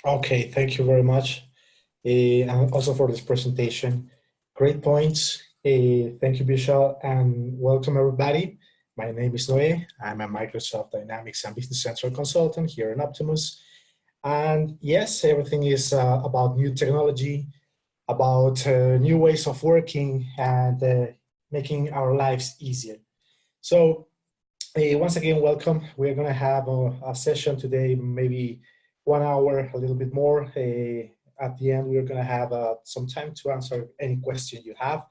Okay, thank you very much. And also for this presentation. Great points. Thank you, Vishal, and welcome everybody. My name is Noe. I'm a Microsoft Dynamics and Business Central consultant here in Optimus. And yes, everything is about new technology, about new ways of working and making our lives easier. So once again, welcome. We're going to have a session today, maybe 1 hour, a little bit more. At the end, we're going to have some time to answer any question you have.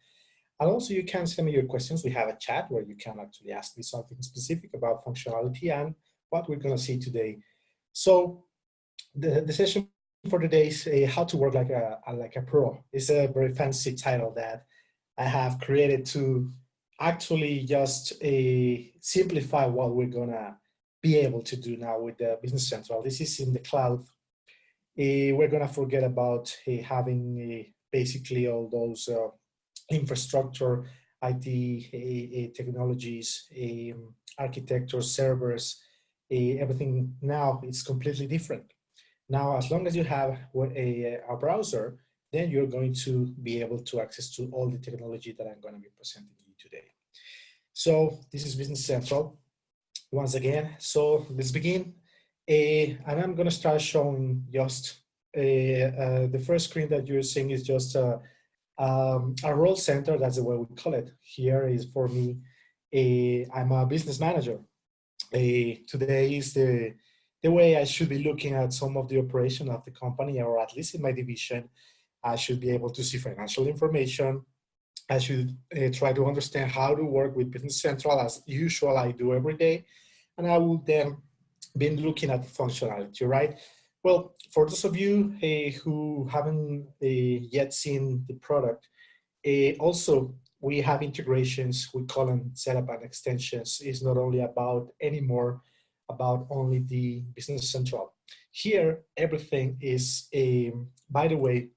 And also, you can send me your questions. We have a chat where you can actually ask me something specific about functionality and what we're going to see today. So the session for today is how to work like a pro. It's a very fancy title that I have created to actually just simplify what we're gonna be able to do now with the Business Central. This is in the cloud. We're gonna forget about having basically all those infrastructure, IT technologies, architecture, servers, everything now is completely different. Now, as long as you have a browser, then you're going to be able to access to all the technology that I'm going to be presenting you today. So this is Business Central once again. So let's begin. And I'm going to start showing just the first screen that you're seeing is just a role center. That's the way we call it. Here is for me, I'm a business manager. Today is the way I should be looking at some of the operation of the company, or at least in my division. I should be able to see financial information. I should try to understand how to work with Business Central as usual I do every day. And I will then be looking at the functionality, right? Well, for those of you who haven't yet seen the product, also we have integrations, we call them setup and extensions. It's not only about anymore about only the Business Central. Here, everything is, by the way,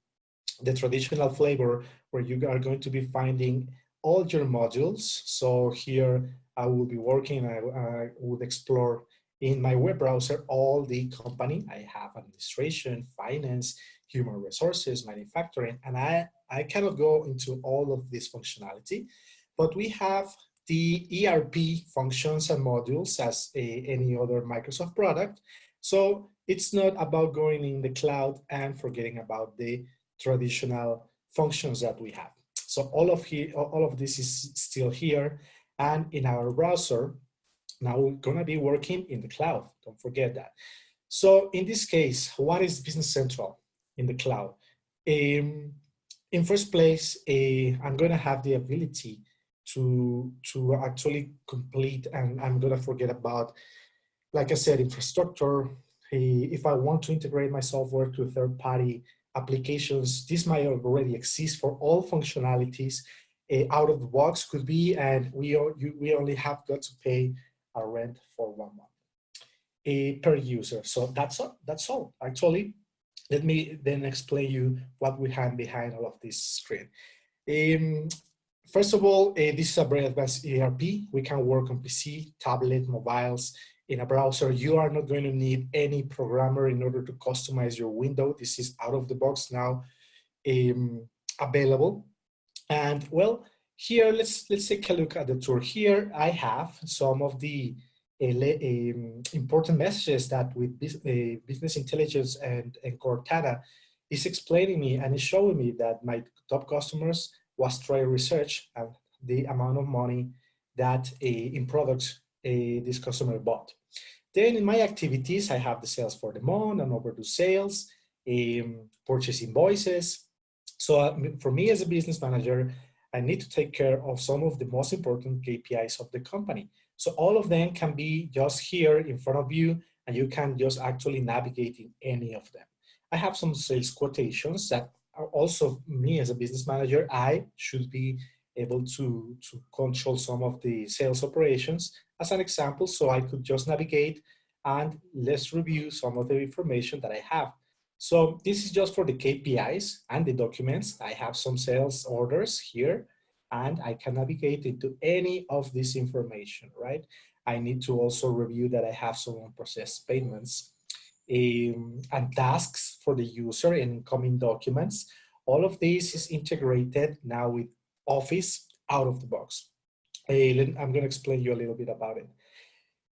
the traditional flavor where you are going to be finding all your modules. So here I will be working, I would explore in my web browser all the company. I have administration, finance, human resources, manufacturing, and I cannot go into all of this functionality, but we have the ERP functions and modules as any other Microsoft product. So it's not about going in the cloud and forgetting about the traditional functions that we have. So all of this is still here, and in our browser, now we're gonna be working in the cloud. Don't forget that. So in this case, what is Business Central in the cloud? In first place, I'm gonna have the ability to actually complete, and I'm gonna forget about, like I said, infrastructure. If I want to integrate my software to third-party applications, this might already exist for all functionalities. Out of the box could be, and we only have got to pay a rent for 1 month per user. So that's all. Actually, let me then explain you what we have behind all of this screen. First of all, this is a very advanced ERP. We can work on PC, tablet, mobiles, in a browser. You are not going to need any programmer in order to customize your window. This is out of the box now available. And well, here, let's take a look at the tour. Here I have some of the important messages that with business intelligence and Cortana is explaining me and is showing me that my top customers was trade research and the amount of money that in products this customer bought. Then in my activities, I have the sales for the month and overdue sales, purchase invoices. So for me as a business manager, I need to take care of some of the most important KPIs of the company. So all of them can be just here in front of you, and you can just actually navigate in any of them. I have some sales quotations that are also me as a business manager. I should be able to control some of the sales operations as an example. So I could just navigate and let's review some of the information that I have. So this is just for the KPIs and the documents. I have some sales orders here and I can navigate into any of this information, right? I need to also review that I have some unprocessed payments. and tasks for the user and incoming documents. All of this is integrated now with Office out of the box. I'm going to explain you a little bit about it.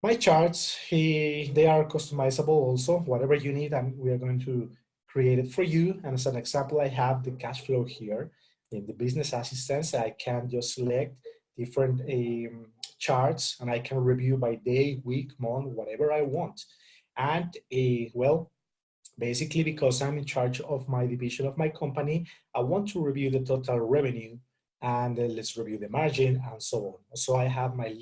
My charts, they are customizable also, whatever you need, and we are going to create it for you. And as an example, I have the cash flow here. In the business assistance, I can just select different charts and I can review by day, week, month, whatever I want. And well, basically because I'm in charge of my division of my company, I want to review the total revenue and let's review the margin and so on. So I have my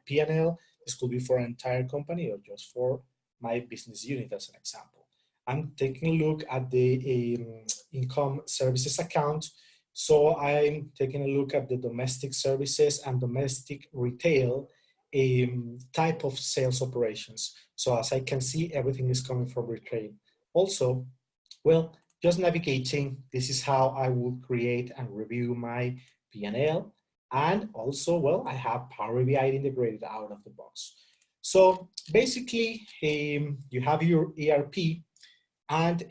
P&L. This could be for an entire company or just for my business unit as an example. I'm taking a look at the income services account. So I'm taking a look at the domestic services and domestic retail type of sales operations. So as I can see, everything is coming from retail. Also, well, just navigating, this is how I will create and review my P&L. And also, well, I have Power BI integrated out of the box. So basically, you have your ERP, and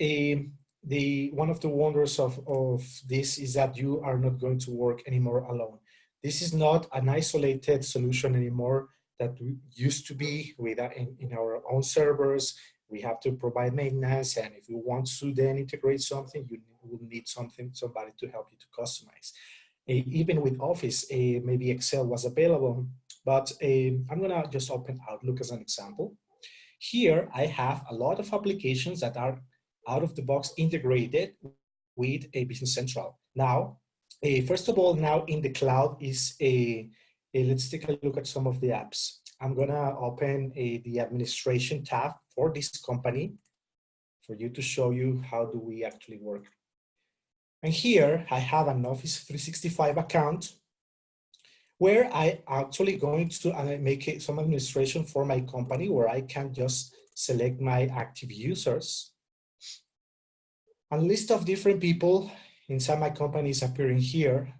one of the wonders of this is that you are not going to work anymore alone. This is not an isolated solution anymore that we used to be with in our own servers. We have to provide maintenance, and if you want to then integrate something, you will need somebody to help you to customize. Even with Office, maybe Excel was available, but I'm gonna just open Outlook as an example. Here I have a lot of applications that are out of the box integrated with a Business Central. Now, first of all, now in the cloud is let's take a look at some of the apps. I'm gonna open the administration tab for this company for you to show you how do we actually work. And here I have an Office 365 account where I actually going to make some administration for my company where I can just select my active users. A list of different people inside my company is appearing here.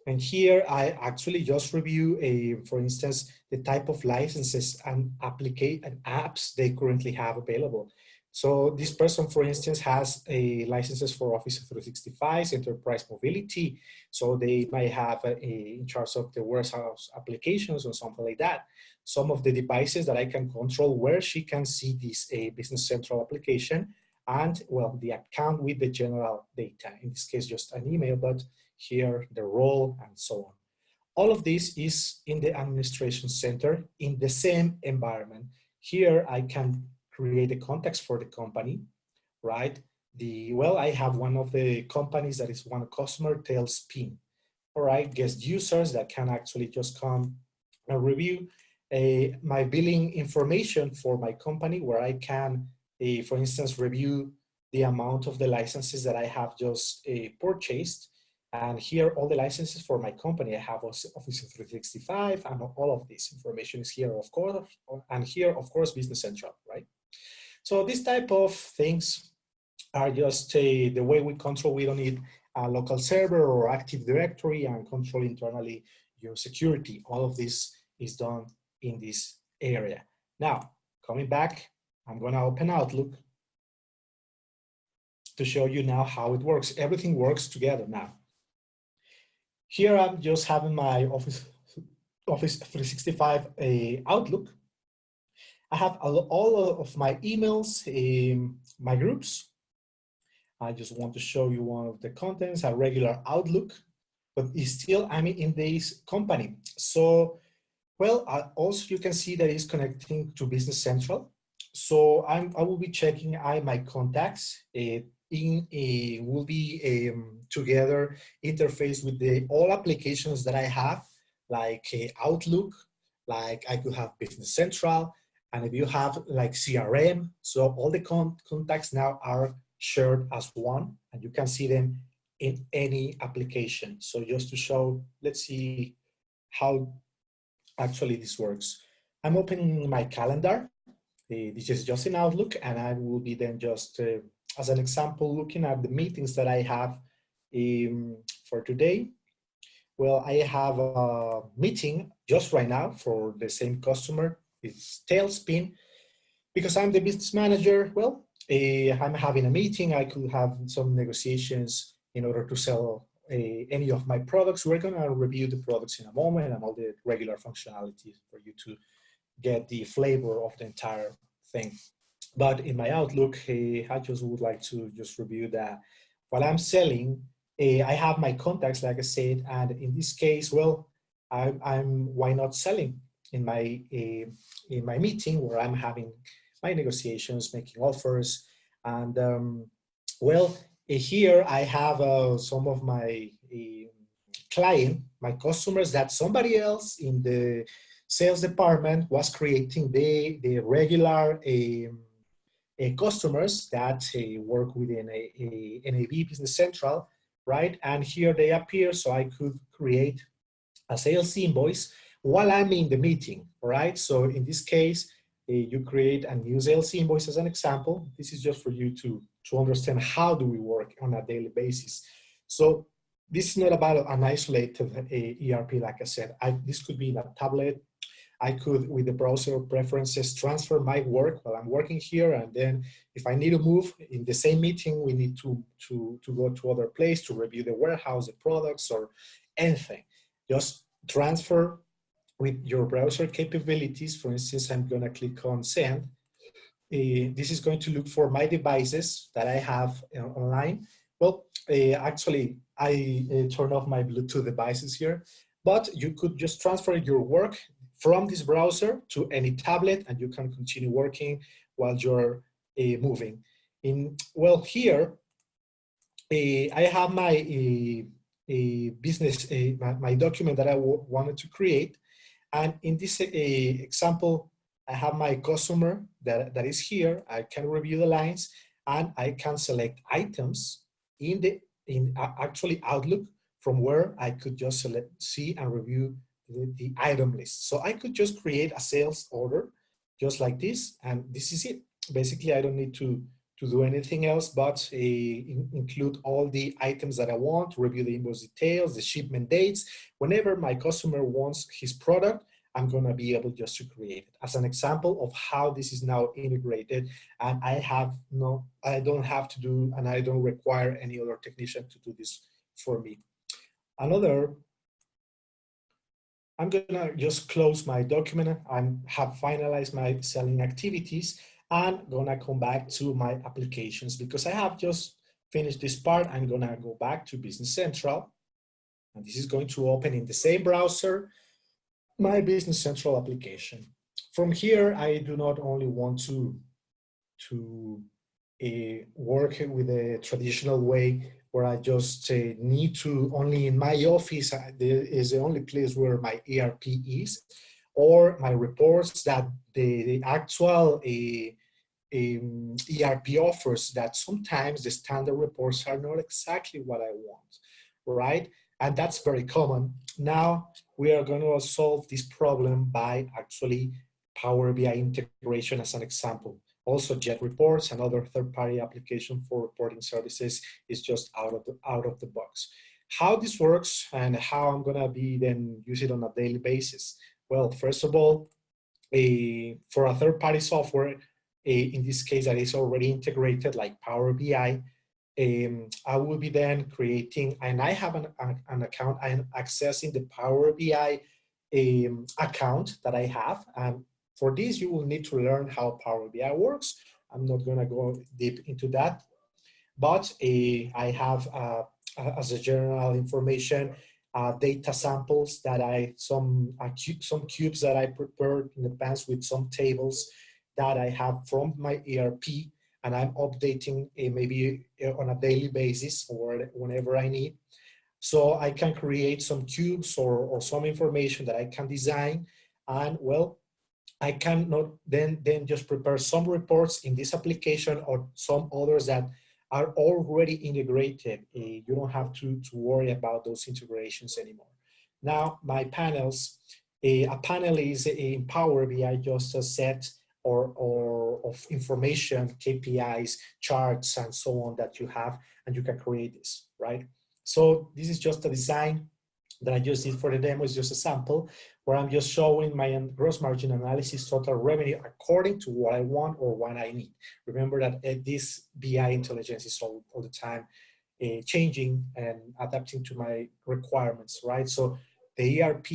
And here I actually just review, for instance, the type of licenses and apps they currently have available. So this person, for instance, has licenses for Office 365, Enterprise Mobility. So they might have in charge of the warehouse applications or something like that. Some of the devices that I can control where she can see this Business Central application and, well, the account with the general data. In this case, just an email, but here the role and so on. All of this is in the administration center in the same environment. Here I can create the context for the company, right? I have one of the companies that is one customer Tailspin. All right, guest users that can actually just come and review my billing information for my company where I can, for instance, review the amount of the licenses that I have just purchased. And here, all the licenses for my company, I have Office 365 and all of this information is here, of course, and here, of course, Business Central, right? So this type of things are just the way we control. We don't need a local server or Active Directory and control internally your security. All of this is done in this area. Now, coming back, I'm gonna open Outlook to show you now how it works. Everything works together now. Here I'm just having my Office 365 Outlook. I have all of my emails, my groups. I just want to show you one of the contents, a regular Outlook, but it's still I'm in this company. So, well, also you can see that it's connecting to Business Central. So I will be checking my contacts. Will be together interface with all applications that I have, like Outlook, like I could have Business Central, and if you have like CRM, so all the contacts now are shared as one, and you can see them in any application. So just to show, let's see how actually this works. I'm opening my calendar. This is just in Outlook, and I will be then just, as an example, looking at the meetings that I have for today. Well, I have a meeting just right now for the same customer. It's Tailspin. Because I'm the business manager, well, I'm having a meeting, I could have some negotiations in order to sell any of my products. We're gonna review the products in a moment and all the regular functionalities for you to get the flavor of the entire thing. But in my Outlook, I just would like to just review that while I'm selling, I have my contacts, like I said, and in this case, well, I'm why not selling in my meeting where I'm having my negotiations, making offers, and well, here I have some of my my customers that somebody else in the sales department was creating the regular customers that work within a NAV Business Central, right? And here they appear, so I could create a sales invoice while I'm in the meeting, right? So in this case, you create a new sales invoice as an example. This is just for you to understand how do we work on a daily basis. So this is not about an isolated ERP, like I said. This could be in a tablet. I could, with the browser preferences, transfer my work while I'm working here. And then if I need to move in the same meeting, we need to go to other place to review the warehouse, the products, or anything. Just transfer with your browser capabilities. For instance, I'm going to click on send. This is going to look for my devices that I have online. Well, actually, I turn off my Bluetooth devices here, but you could just transfer your work from this browser to any tablet, and you can continue working while you're moving. Well, here, I have my business, my document that I wanted to create. And in this example, I have my customer that is here. I can review the lines, and I can select items in actually Outlook, from where I could just see and review the item list. So I could just create a sales order just like this, and this is it. Basically, I don't need to do anything else but include all the items that I want, review the invoice details, the shipment dates. Whenever my customer wants his product, I'm gonna be able just to create it as an example of how this is now integrated. And I don't have to do, and I don't require any other technician to do this for me. I'm gonna just close my document. I have finalized my selling activities, and gonna come back to my applications because I have just finished this part. I'm gonna go back to Business Central, and this is going to open in the same browser my Business Central application. From here, I do not only want to work with a traditional way where I just need to only in my office, there is the only place where my ERP is, or my reports that the actual ERP offers, that sometimes the standard reports are not exactly what I want, right? And that's very common. Now we are going to solve this problem by actually Power BI integration as an example. Also, Jet Reports, another third-party application for reporting services, is just out of the box. How this works and how I'm gonna be then use it on a daily basis. Well, first of all, for a third-party software, in this case that is already integrated like Power BI, I will be then creating, and I have an account, I'm accessing the Power BI account that I have. And for this, you will need to learn how Power BI works. I'm not gonna go deep into that, but I have, as a general information, data samples that some cubes that I prepared in the past with some tables that I have from my ERP, and I'm updating maybe on a daily basis or whenever I need. So I can create some cubes or some information that I can design, and well, I can not then just prepare some reports in this application or some others that are already integrated. You don't have to worry about those integrations anymore. Now, my panels, a panel is in Power BI just a set or of information, KPIs, charts, and so on that you have, and you can create this, right? So this is just a design that I just did for the demo. It's just a sample. where I'm just showing my gross margin analysis, total revenue according to what I want or what I need. Remember that this BI intelligence is all the time changing and adapting to my requirements, right? So the ERP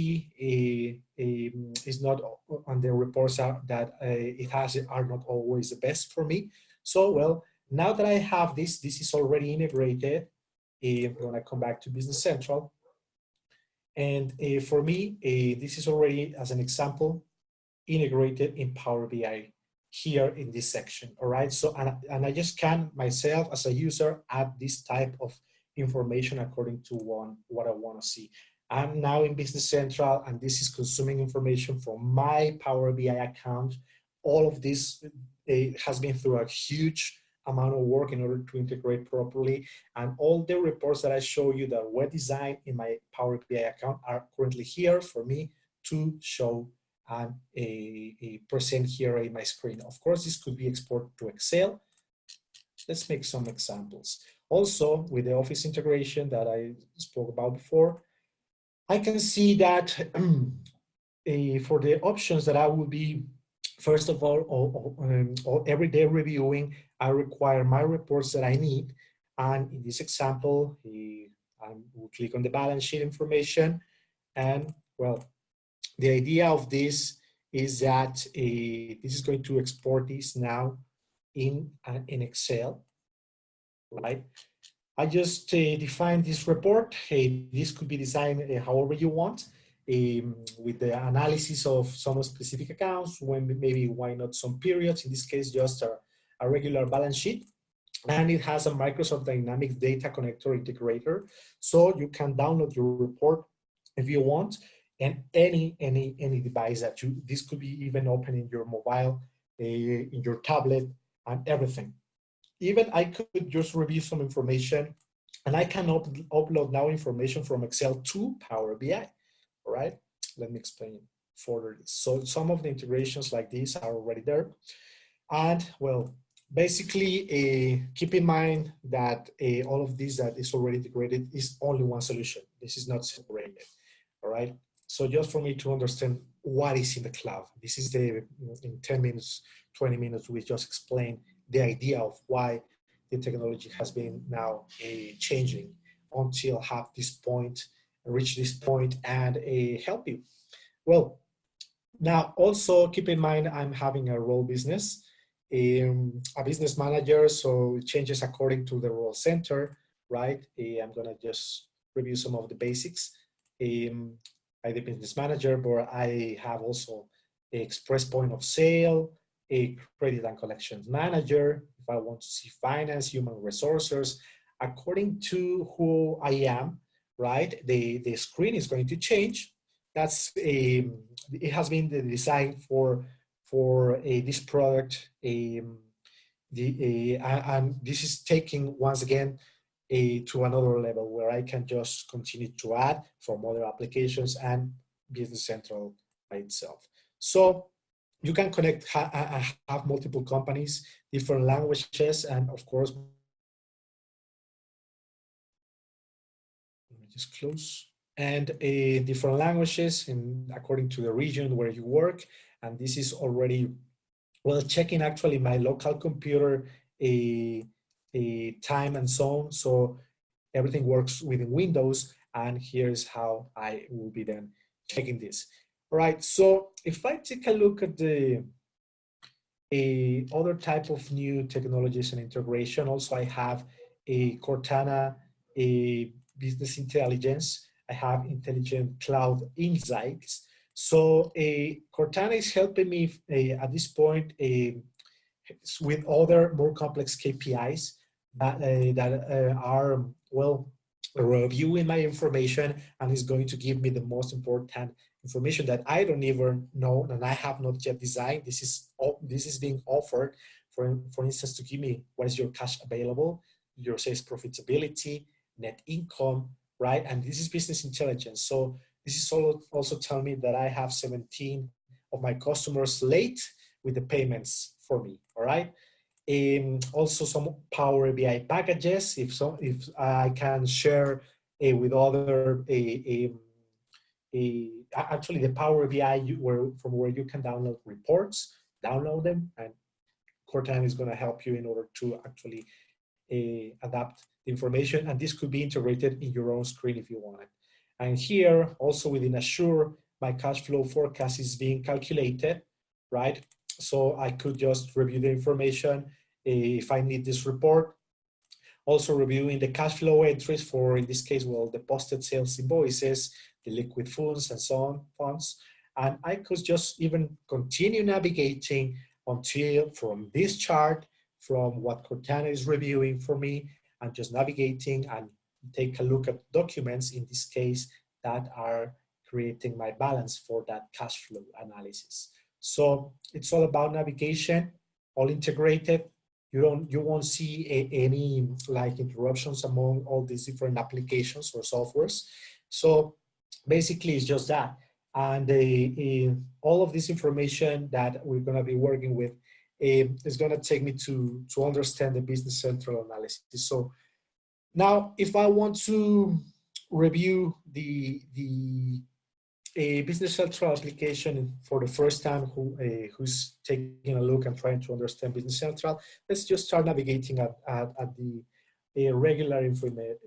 is not on the reports that it has are not always the best for me. So, well, now that I have this is already integrated. I'm gonna come back to Business Central. And for me, this is already, as an example, integrated in Power BI here in this section, all right? So, and I just can myself as a user add this type of information according to what I wanna see. I'm now in Business Central and this is consuming information from my Power BI account. All of this has been through a huge amount of work in order to integrate properly. And all the reports that I show you that were designed in my Power BI account are currently here for me to show and present here in my screen. Of course, this could be exported to Excel. Let's make some examples. Also, with the Office integration that I spoke about before, I can see that for the options that I will be, first of all, every day reviewing, I require my reports that I need. And in this example, I will click on the balance sheet information. And well, the idea of this is that this is going to export this now in Excel, right? I just define this report. This could be designed however you want, with the analysis of some specific accounts, when maybe why not some periods, in this case just a regular balance sheet. And it has a Microsoft Dynamics data connector integrator, so you can download your report if you want, and any device that this could be even open in your mobile, in your tablet, and everything. Even I could just review some information, and I can upload now information from Excel to Power BI, all right? Let me explain further this. So some of the integrations like this are already there. And well, basically keep in mind that all of this that is already integrated is only one solution. This is not separated, all right? So just for me to understand what is in the cloud, this is in 10 minutes, 20 minutes, we just explained the idea of why the technology has been now changing until have this point, reach this point, and help you. Well, now also keep in mind I'm having a role business, a business manager, so it changes according to the role center, right? I'm gonna just review some of the basics. I'm the business manager, but I have also an express point of sale, a credit and collections manager. If I want to see finance, human resources, according to who I am, right? The screen is going to change. That's it has been designed for this product. And this is taking once again to another level where I can just continue to add from other applications and Business Central by itself. So you can connect, have multiple companies, different languages, and of course, let me just close, and different languages in according to the region where you work. And this is already, well, checking actually my local computer time and zone. So everything works within Windows, and here's how I will be then checking this. All right, so if I take a look at the other type of new technologies and integration, also I have a Cortana, a business intelligence. I have intelligent cloud insights. So Cortana is helping me at this point with other more complex KPIs that are, well, reviewing my information, and is going to give me the most important information that I don't even know and I have not yet designed. This is being offered, for instance, to give me what is your cash available, your sales profitability, net income, right? And this is business intelligence. So this is also telling me that I have 17 of my customers late with the payments for me, all right? Also some Power BI packages, if I can share with other actually the Power BI from where you can download reports, download them, and Cortana is going to help you in order to actually adapt the information. And this could be integrated in your own screen if you want it. And here, also within Azure, my cash flow forecast is being calculated, right? So I could just review the information if I need this report. Also reviewing the cash flow entries for, in this case, well, the posted sales invoices, the liquid funds, and so on, funds. And I could just even continue navigating until from this chart, from what Cortana is reviewing for me, and just navigating and take a look at documents, in this case, that are creating my balance for that cash flow analysis. So it's all about navigation, all integrated. You won't see any like interruptions among all these different applications or softwares. So basically it's just that. And all of this information that we're gonna be working with is gonna take me to understand the Business Central analysis. So now if I want to review the Business Central application for the first time, who's taking a look and trying to understand Business Central, let's just start navigating at the regular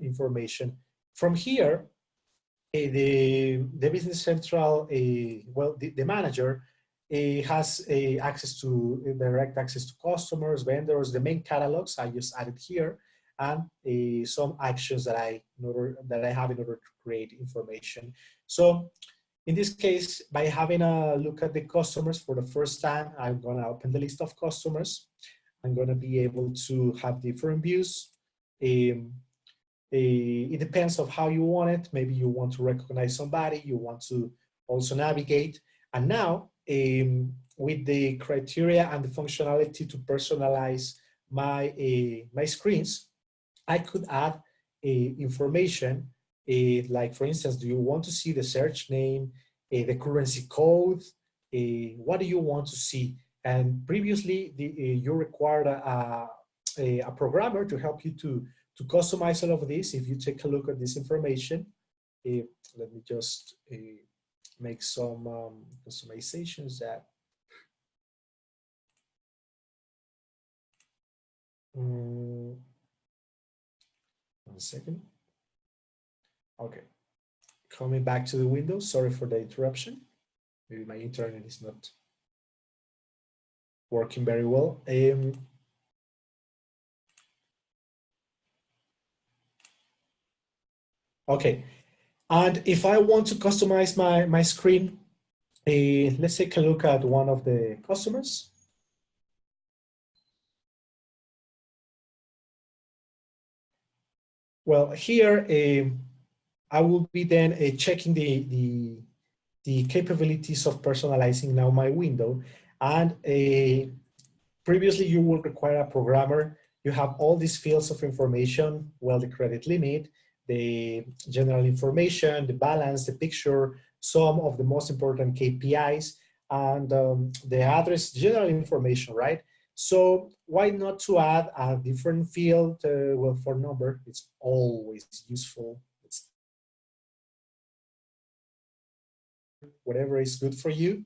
information. From here, the Business Central, well, the manager has direct access to customers, vendors, the main catalogs I just added here, and some actions that I have in order to create information. So in this case, by having a look at the customers for the first time, I'm going to open the list of customers. I'm going to be able to have different views. It depends on how you want it. Maybe you want to recognize somebody, you want to also navigate. And now, with the criteria and the functionality to personalize my screens, I could add information. Like for instance, do you want to see the search name, the currency code? What do you want to see? And previously, you required a programmer to help you to customize all of this. If you take a look at this information, let me just make some customizations that. 1 second. Okay, coming back to the window. Sorry for the interruption. Maybe my internet is not working very well. Okay, and if I want to customize my screen, let's take a look at one of the customers. Well, here I will be then checking the capabilities of personalizing now my window. And previously you will require a programmer. You have all these fields of information, well, the credit limit, the general information, the balance, the picture, some of the most important KPIs, and the address, general information, right? So why not to add a different field? Well, for number, it's always useful. It's whatever is good for you.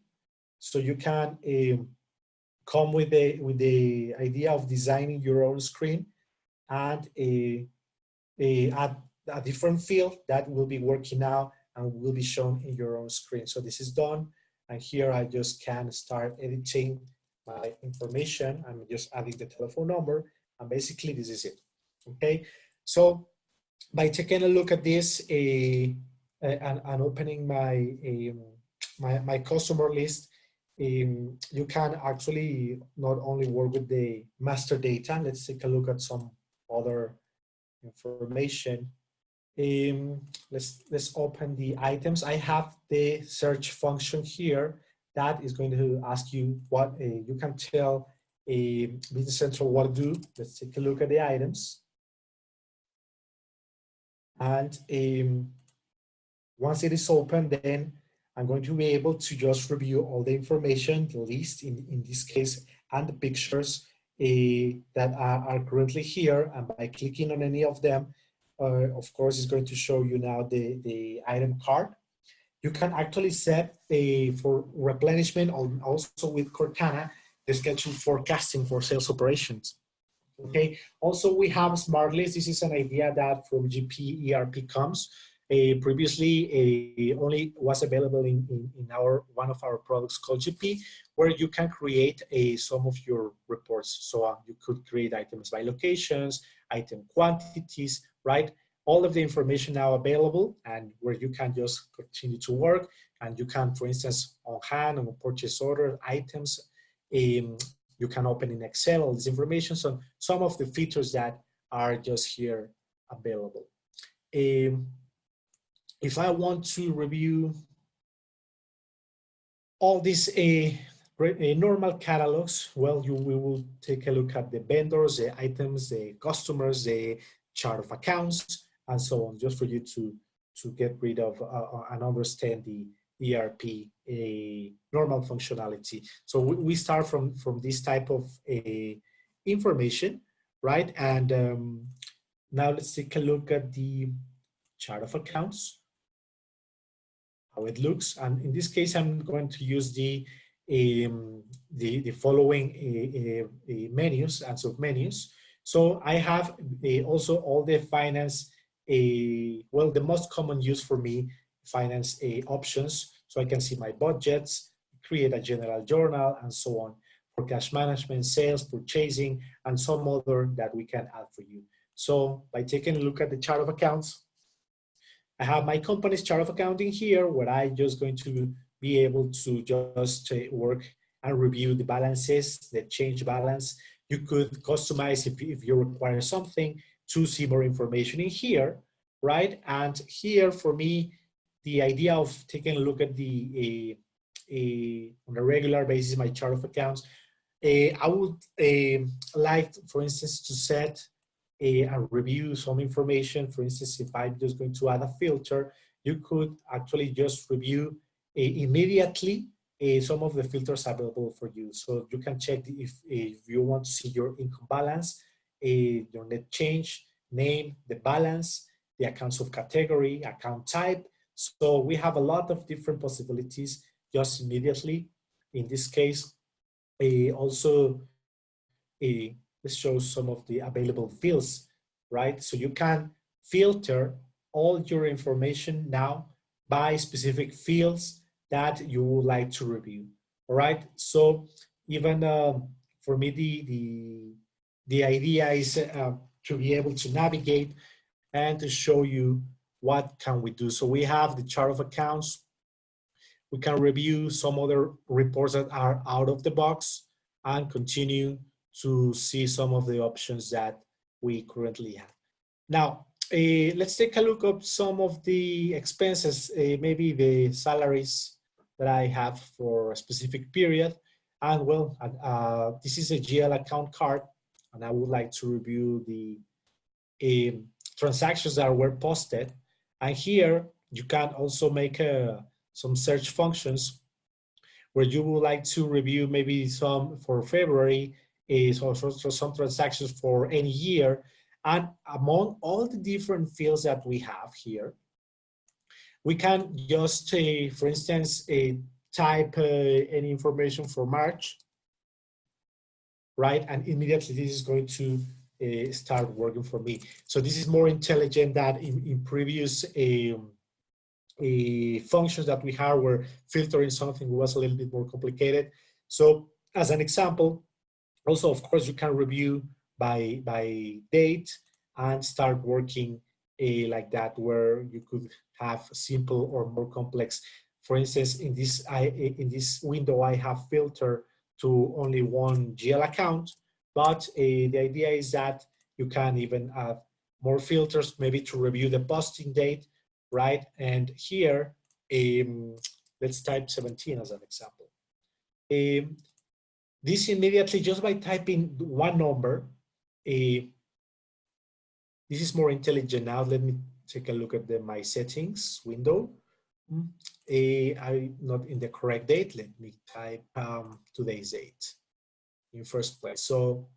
So you can come with the idea of designing your own screen and add a different field that will be working now and will be shown in your own screen. So this is done. And here I just can start editing my information. I'm just adding the telephone number, and basically this is it. Okay, so by taking a look at this and opening my customer list, you can actually not only work with the master data. Let's take a look at some other information. Let's open the items. I have the search function here that is going to ask you what you can tell Business Central what to do. Let's take a look at the items. And once it is open, then I'm going to be able to just review all the information, the list in this case, and the pictures that are currently here. And by clicking on any of them, of course, it's going to show you now the item card. you can actually set for replenishment also with Cortana, the schedule forecasting for sales operations. Okay. Also, we have smart lists. This is an idea that from GP ERP comes. Previously, only was available in our one of our products called GP, where you can create some of your reports. So you could create items by locations, item quantities, right? All of the information now available, and where you can just continue to work. And you can, for instance, on hand, on purchase order, items, you can open in Excel all this information. So some of the features that are just here available. If I want to review all these normal catalogs, well, we will take a look at the vendors, the items, the customers, the chart of accounts, and so on, just for you to get rid of and understand the ERP normal functionality. So we start from this type of information, right? And now let's take a look at the chart of accounts, how it looks. And in this case, I'm going to use the following menus and submenus. So I have also all the finance, well, the most common use for me, finance options. So I can see my budgets, create a general journal, and so on, for cash management, sales, purchasing, and some other that we can add for you. So by taking a look at the chart of accounts, I have my company's chart of accounting here, where I'm just going to be able to just work and review the balances, the change balance. You could customize if you require something to see more information in here, right? And here for me, the idea of taking a look at the on a regular basis, my chart of accounts, I would like, for instance, to set and review some information. For instance, if I'm just going to add a filter, you could actually just review immediately some of the filters available for you. So you can check if you want to see your income balance, your net change, name, the balance, the accounts of category, account type. So we have a lot of different possibilities just immediately. In this case, also this shows some of the available fields, right? So you can filter all your information now by specific fields that you would like to review. All right. So even for me, the idea is to be able to navigate and to show you what can we do. So we have the chart of accounts. We can review some other reports that are out of the box and continue to see some of the options that we currently have. Now, let's take a look at some of the expenses, maybe the salaries that I have for a specific period. And well, this is a GL account card, and I would like to review the transactions that were posted. And here you can also make some search functions where you would like to review maybe some for February, so some transactions for any year. And among all the different fields that we have here, we can just, for instance, type any information for March, right? And immediately this is going to start working for me. So this is more intelligent than in previous functions that we had where filtering something was a little bit more complicated. So as an example, also, of course, you can review by date and start working like that, where you could have simple or more complex. For instance, in this window, I have filter to only one GL account, but the idea is that you can even add more filters, maybe to review the posting date, right? And here, let's type 17 as an example. This immediately, just by typing one number, this is more intelligent now. Let me take a look at my settings window. I'm not in the correct date. Let me type today's date in first place. So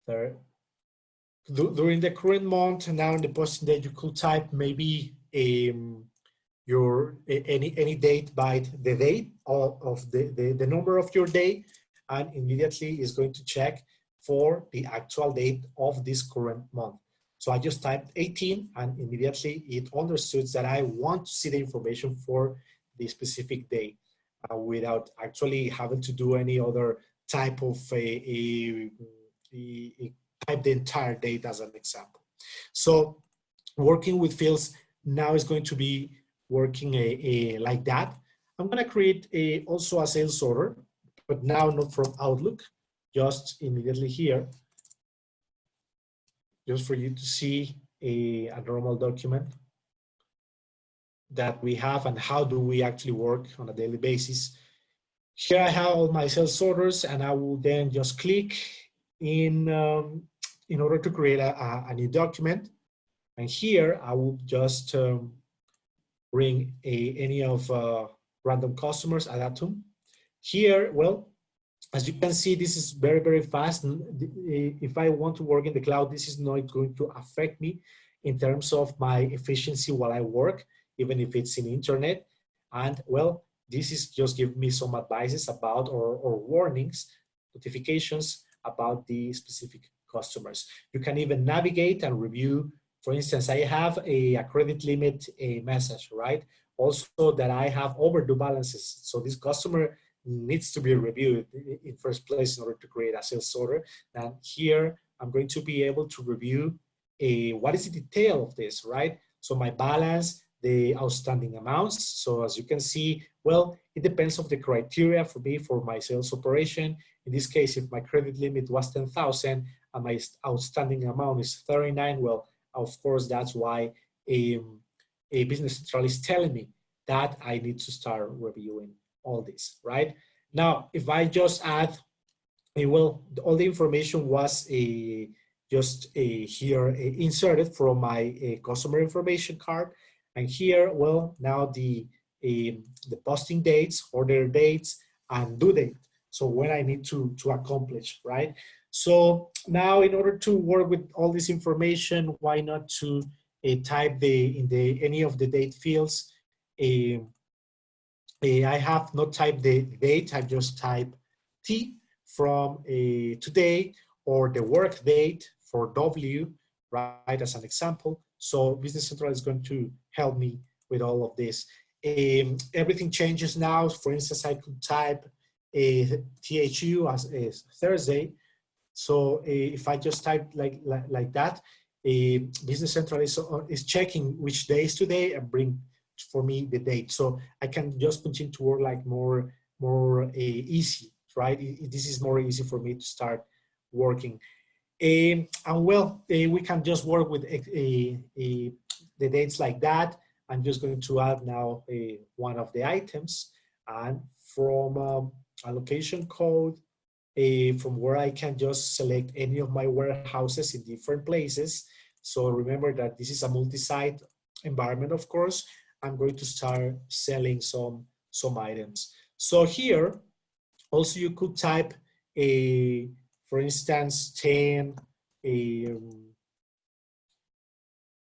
there, during the current month, now in the posting date, you could type maybe any date by the date of the number of your day, and immediately is going to check for the actual date of this current month. So I just typed 18 and immediately it understood that I want to see the information for the specific day without actually having to do any other type of type the entire date as an example. So working with fields now is going to be working like that. I'm going to create also a sales order, but now not from Outlook, just immediately here, just for you to see a normal document that we have and how do we actually work on a daily basis. Here I have all my sales orders, and I will then just click in order to create a new document. And here I will just bring any of random customers, add that to. Here, well, as you can see, this is very, very fast. If I want to work in the cloud, this is not going to affect me in terms of my efficiency while I work, even if it's in internet. And well, this is just give me some advices about or warnings, notifications about the specific customers. You can even navigate and review. For instance, I have a credit limit message, right? Also that I have overdue balances. So this customer needs to be reviewed in first place in order to create a sales order. And here I'm going to be able to review what is the detail of this, right? So my balance, the outstanding amounts. So as you can see, well, it depends on the criteria for me for my sales operation. In this case, if my credit limit was 10,000 and my outstanding amount is 39, well, of course, that's why a Business Central is telling me that I need to start reviewing all this, right? Now, if I just add, well, all the information was just here inserted from my customer information card. And here, well, now the posting dates, order dates, and due date. So when I need to accomplish, right? So now in order to work with all this information, why not to type any of the date fields. I have not typed the date, I just type T from today, or the work date for W, right, as an example. So Business Central is going to help me with all of this. Everything changes now. For instance, I could type THU as Thursday. So if I just type like that, Business Central is checking which day is today and bring for me the date. So I can just continue to work like more easy, right? This is more easy for me to start working. And well, we can just work with the dates like that. I'm just going to add now one of the items, and from allocation code, from where I can just select any of my warehouses in different places. So remember that this is a multi-site environment, of course. I'm going to start selling some items. So here, also you could type for instance, 10,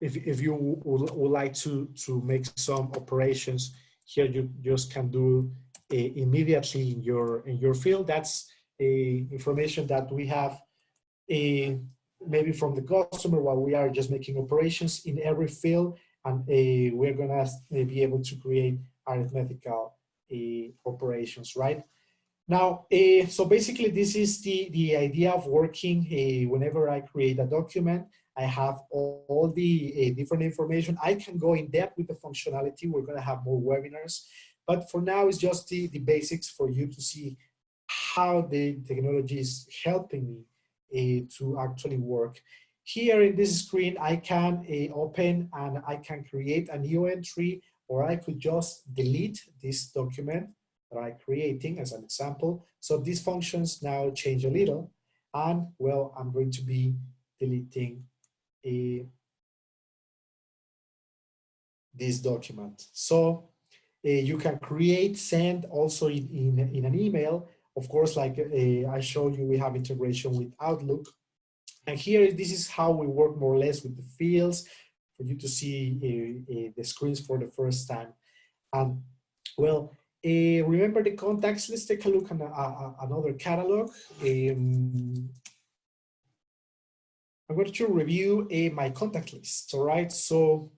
if you would like to make some operations, here you just can do immediately in your field. That's information that we have maybe from the customer while we are just making operations in every field, and we're gonna be able to create arithmetical operations, right? Now, so basically this is the idea of working. Whenever I create a document, I have all the different information. I can go in depth with the functionality. We're gonna have more webinars, but for now it's just the basics for you to see how the technology is helping me to actually work. Here in this screen, I can open and I can create a new entry, or I could just delete this document that I'm creating as an example. So these functions now change a little, and well, I'm going to be deleting this document. So you can create, send also in an email. Of course, like I showed you, we have integration with Outlook. And here, this is how we work more or less with the fields. for you to see the screens for the first time. And well, remember the contacts. Let's take a look at another catalog. I'm going to review my contact list. All right, so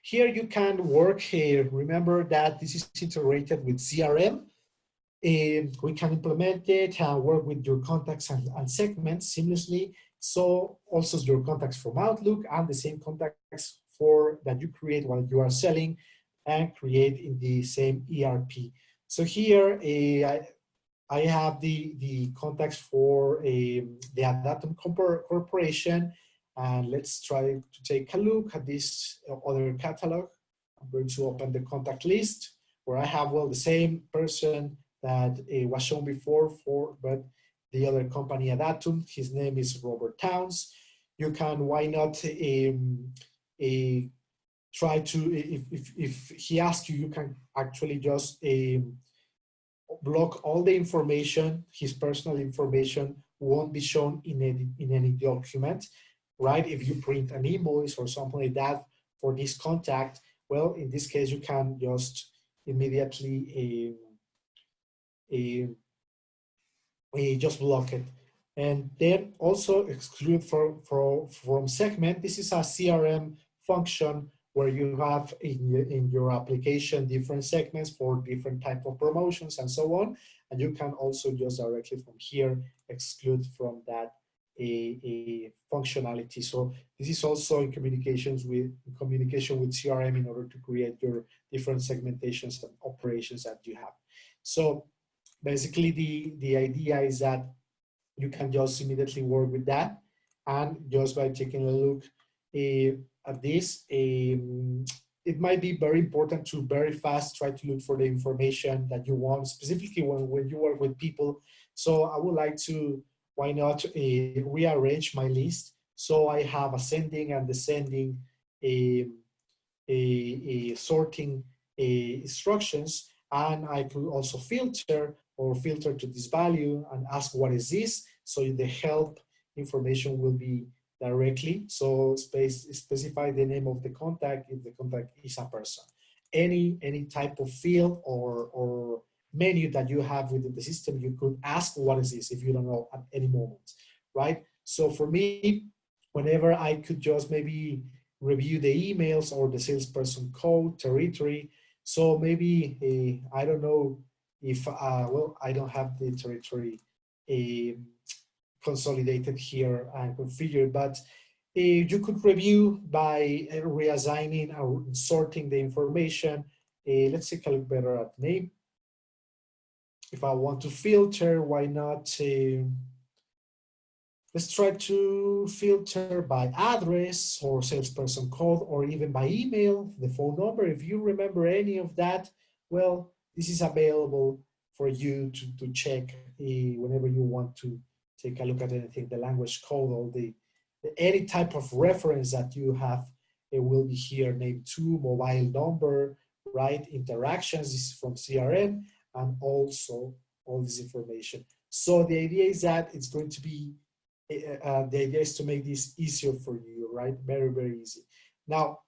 here you can work here. Remember that this is integrated with CRM. We can implement it and work with your contacts and segments seamlessly. So also your contacts from Outlook and the same contacts that you create while you are selling and create in the same ERP. So here I have the contacts for the Adatum Corporation. And let's try to take a look at this other catalog. I'm going to open the contact list where I have, well, the same person that was shown before but the other company Adatum. His name is Robert Towns. You can, why not try to, if he asks you, you can actually just block all the information. His personal information won't be shown in any document, right? If you print an invoice or something like that for this contact, well, in this case, you can just immediately just block it. And then also exclude from segment. This is a CRM function where you have in your application different segments for different type of promotions and so on. And you can also just directly from here exclude from that a functionality. So this is also in communication with CRM in order to create your different segmentations and operations that you have. So basically the idea is that you can just immediately work with that, and just by taking a look at this, it might be very important to very fast try to look for the information that you want, specifically when you work with people. So I would like to, why not rearrange my list so I have ascending and descending sorting instructions, and I could also filter to this value and ask what is this, so the help information will be directly. So specify the name of the contact if the contact is a person. Any type of field or menu that you have within the system, you could ask what is this if you don't know at any moment, right? So for me, whenever I could just maybe review the emails or the salesperson code, territory. So maybe, I don't know if, well, I don't have the territory consolidated here and configured, but you could review by reassigning or sorting the information. Let's take a look better at name. If I want to filter, why not? Let's try to filter by address or salesperson code, or even by email, the phone number. If you remember any of that, well, this is available for you to check whenever you want to take a look at anything, the language code, or any type of reference that you have. It will be here, name to, mobile number, right? Interactions is from CRM, and also all this information. So the idea is that it's going to be, the idea is to make this easier for you, right? Very, very easy. Now,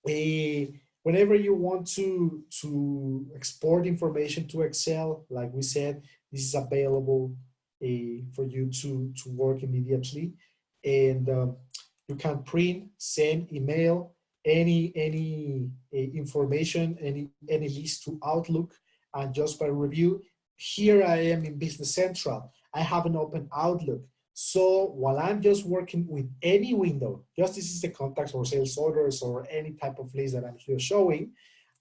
whenever you want to export information to Excel, like we said, this is available for you to work immediately. And you can print, send, email, any information, any list to Outlook, and just by review. Here I am in Business Central. I haven't opened Outlook. So while I'm just working with any window, just this is the contacts or sales orders or any type of list that I'm here showing,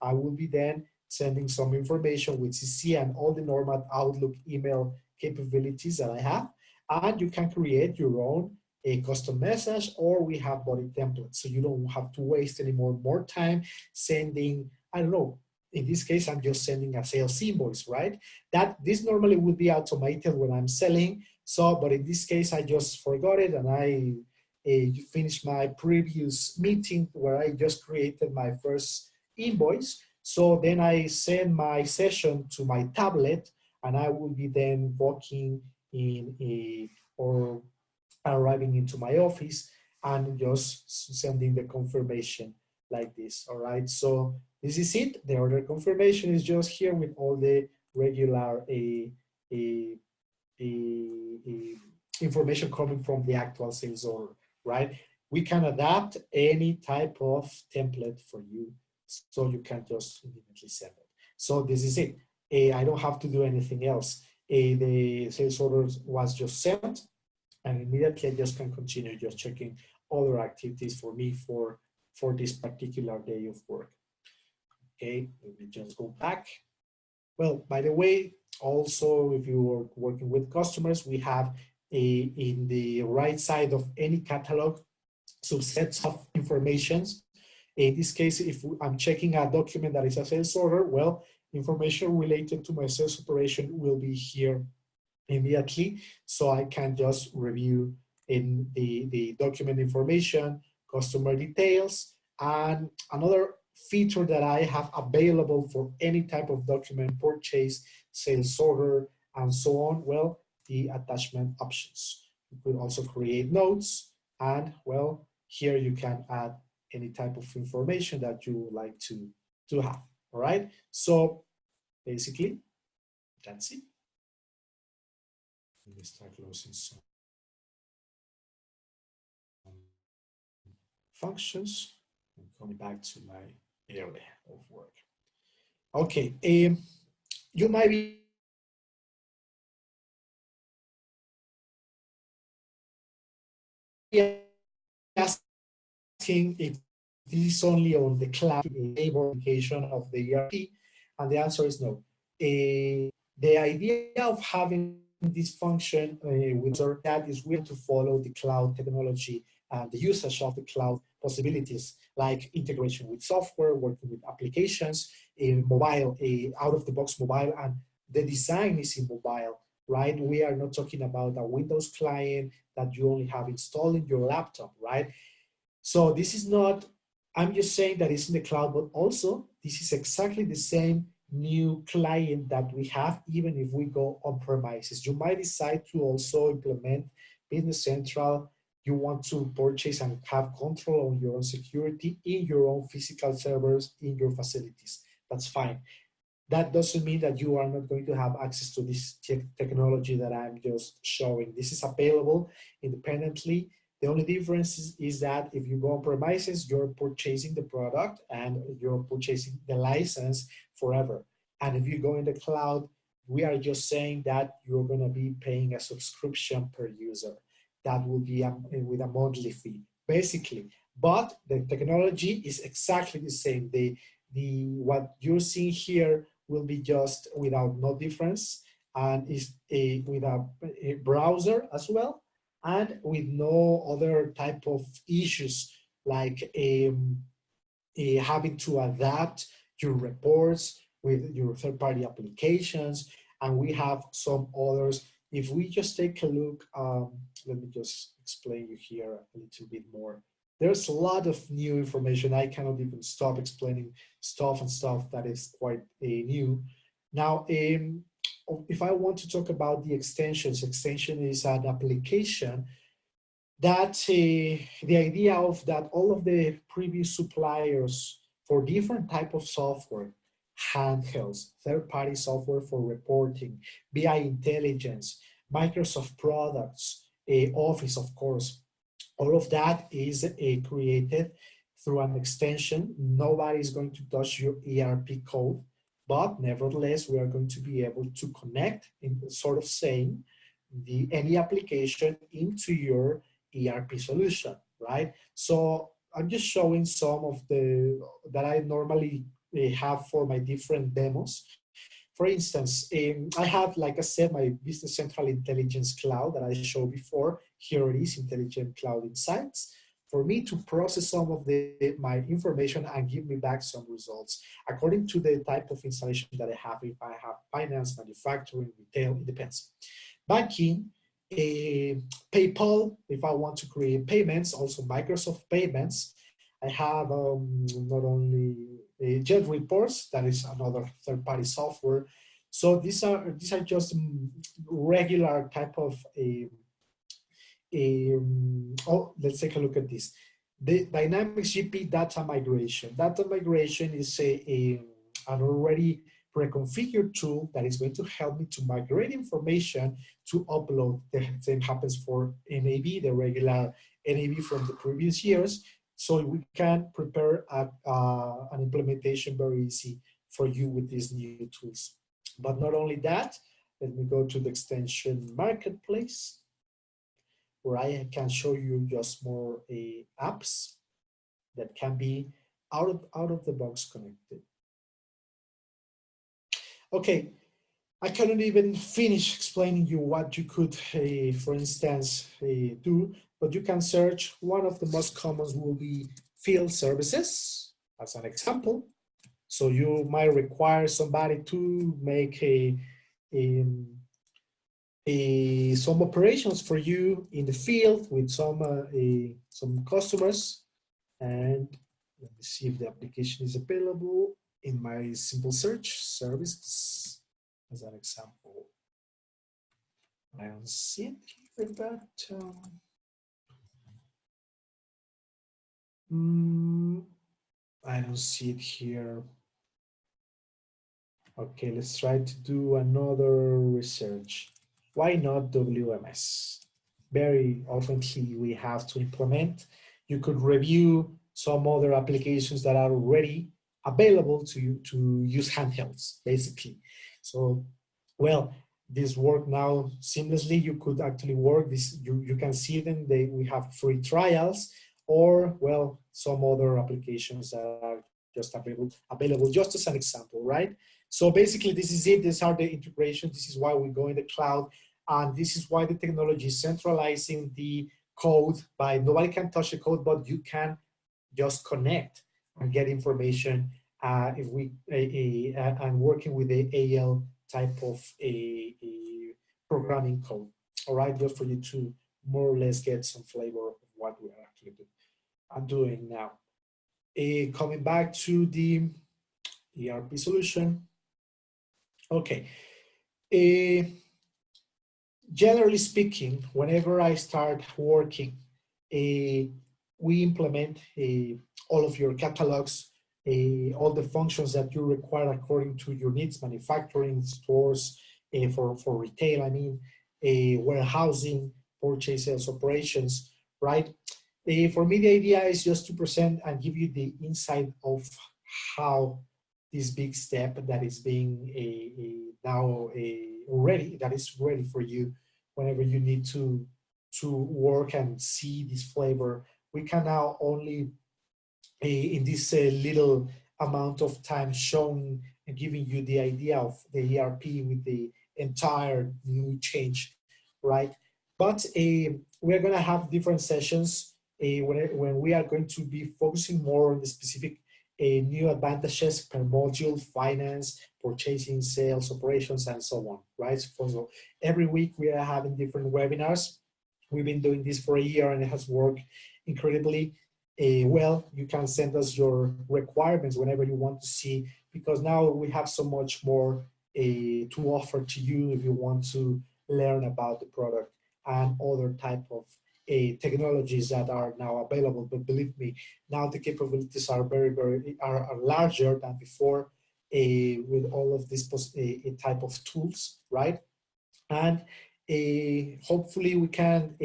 I will be then sending some information with CC and all the normal Outlook email capabilities that I have. And you can create your own custom message, or we have body templates. So you don't have to waste any more time sending, I don't know, in this case, I'm just sending a sales invoice, right? This normally would be automated when I'm selling. So, but in this case, I just forgot it, and I finished my previous meeting where I just created my first invoice. So then I send my session to my tablet, and I will be then walking in or arriving into my office, and just sending the confirmation like this. All right, so this is it. The order confirmation is just here with all the regular a, information coming from the actual sales order, right? We can adapt any type of template for you, so you can just immediately send it. So this is it. I don't have to do anything else. The sales order was just sent, and immediately I just can continue just checking other activities for me for this particular day of work. Okay, let me just go back. Well, by the way, also, if you are working with customers, we have in the right side of any catalog subsets of informations. In this case, if I'm checking a document that is a sales order, well, information related to my sales operation will be here immediately, so I can just review in the document information, customer details, and another feature that I have available for any type of document, purchase, sales order, and so on, well, the attachment options. You could also create notes, and well, here you can add any type of information that you would like to have, all right? So basically, that's it. Let me start closing some functions and coming back to my area of work. Okay, you might be asking if this is only on the cloud application of the ERP, and the answer is no. The idea of having this function with that is we have to follow the cloud technology and the usage of the cloud possibilities, like integration with software, working with applications, mobile, out-of-the-box mobile, and the design is in mobile, right? We are not talking about a Windows client that you only have installed in your laptop, right? So this is not, I'm just saying that it's in the cloud, but also this is exactly the same new client that we have, even if we go on premises. You might decide to also implement Business Central. You want to purchase and have control on your own security in your own physical servers in your facilities. That's fine. That doesn't mean that you are not going to have access to this technology that I'm just showing. This is available independently. The only difference is that if you go on premises, you're purchasing the product and you're purchasing the license forever. And if you go in the cloud, we are just saying that you're going to be paying a subscription per user. That will be with a monthly fee, basically. But the technology is exactly the same. What you're seeing here will be just without no difference, and is with a browser as well, and with no other type of issues like having to adapt your reports with your third-party applications. And we have some others. If we just take a look, let me just explain you here a little bit more. There's a lot of new information. I cannot even stop explaining stuff that is quite new. Now, if I want to talk about the extensions, extension is an application that the idea of that all of the previous suppliers for different type of software, handhelds, third-party software for reporting, BI intelligence, Microsoft products, Office, of course, all of that is created through an extension. Nobody is going to touch your ERP code, but nevertheless, we are going to be able to connect, in sort of saying, any application into your ERP solution, right? So I'm just showing some of that I normally have for my different demos. For instance, I have, like I said, my Business Central Intelligence Cloud that I showed before. Here it is, Intelligent Cloud Insights, for me to process some of my information and give me back some results according to the type of installation that I have. If I have finance, manufacturing, retail, it depends. Banking, PayPal, if I want to create payments, also Microsoft payments. I have not only Jet Reports, that is another third-party software. So these are just regular type of Oh, let's take a look at this. The Dynamics GP data migration. Data migration is an already pre-configured tool that is going to help me to migrate information to upload. The same happens for NAV, the regular NAV from the previous years. So we can prepare an implementation very easy for you with these new tools. But not only that, let me go to the extension marketplace, where I can show you just more apps that can be out of the box connected. Okay, I couldn't even finish explaining you what you could, for instance, do, but you can search. One of the most commons will be field services, as an example. So you might require somebody to make some operations for you in the field with some customers. And let me see if the application is available in my simple search services as an example. I don't see it here, but I don't see it here. Okay, let's try to do another research. Why not WMS? Very often we have to implement. You could review some other applications that are already available to you to use handhelds, basically. So, well, this work now seamlessly. You could actually work this. You can see them. We have free trials, or well, some other applications that are just available. Just as an example, right? So basically, this is it. These are the integrations. This is why we go in the cloud. And this is why the technology is centralizing the code by nobody can touch the code, but you can just connect and get information if we and working with the AL type of a programming code. All right, just for you to more or less get some flavor of what we are actually doing now. Coming back to the ERP solution. Okay. Generally speaking, whenever I start working, we implement all of your catalogs, all the functions that you require according to your needs, manufacturing, stores, for retail, I mean, warehousing, purchase, sales, operations, right? For me, the idea is just to present and give you the insight of how this big step that is being now ready, that is ready for you whenever you need to work and see this flavor. We can now only in this little amount of time showing and giving you the idea of the ERP with the entire new change, right? But we're going to have different sessions when we are going to be focusing more on the specific new advantages per module, finance, purchasing, sales, operations, and so on, right? So every week we are having different webinars. We've been doing this for a year and it has worked incredibly well. You can send us your requirements whenever you want to see, because now we have so much more to offer to you if you want to learn about the product and other type of technologies that are now available. But believe me, now the capabilities are are larger than before with all of these type of tools, right? And hopefully we can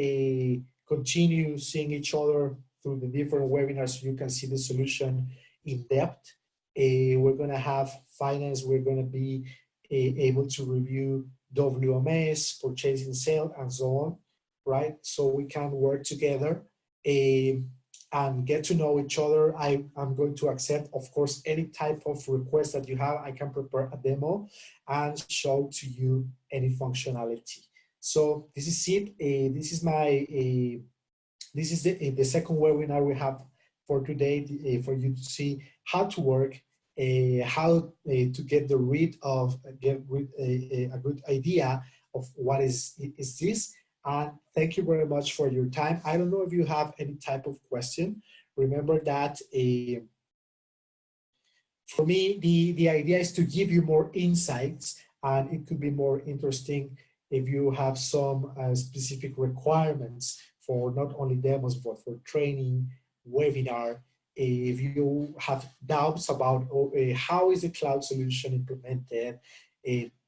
continue seeing each other through the different webinars so you can see the solution in depth. We're going to have finance. We're going to be able to review WMS, purchasing, sale, and so on, right? So we can work together and get to know each other. I'm going to accept, of course, any type of request that you have. I can prepare a demo and show to you any functionality. So this is it. This is my this is the second webinar we have for today for you to see how to work, how to get a good idea of what is this. And thank you very much for your time. I don't know if you have any type of question. Remember that for me, the idea is to give you more insights, and it could be more interesting if you have some specific requirements for not only demos, but for training, webinar. If you have doubts about how is the cloud solution implemented,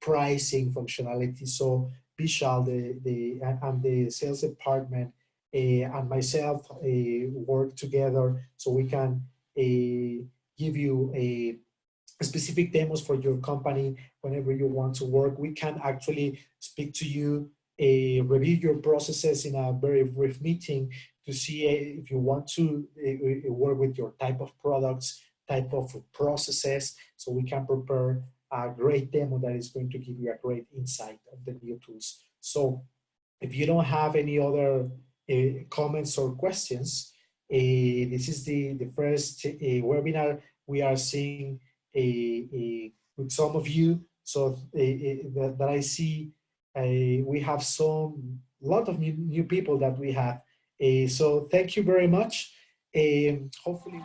pricing, functionality, so Vishal, and the sales department and myself work together so we can give you a specific demos for your company whenever you want to work. We can actually speak to you, review your processes in a very brief meeting to see if you want to work with your type of products, type of processes, so we can prepare a great demo that is going to give you a great insight of the new tools. So if you don't have any other comments or questions, this is the first webinar we are seeing with some of you. So that I see we have some lot of new people that we have. So thank you very much. Hopefully.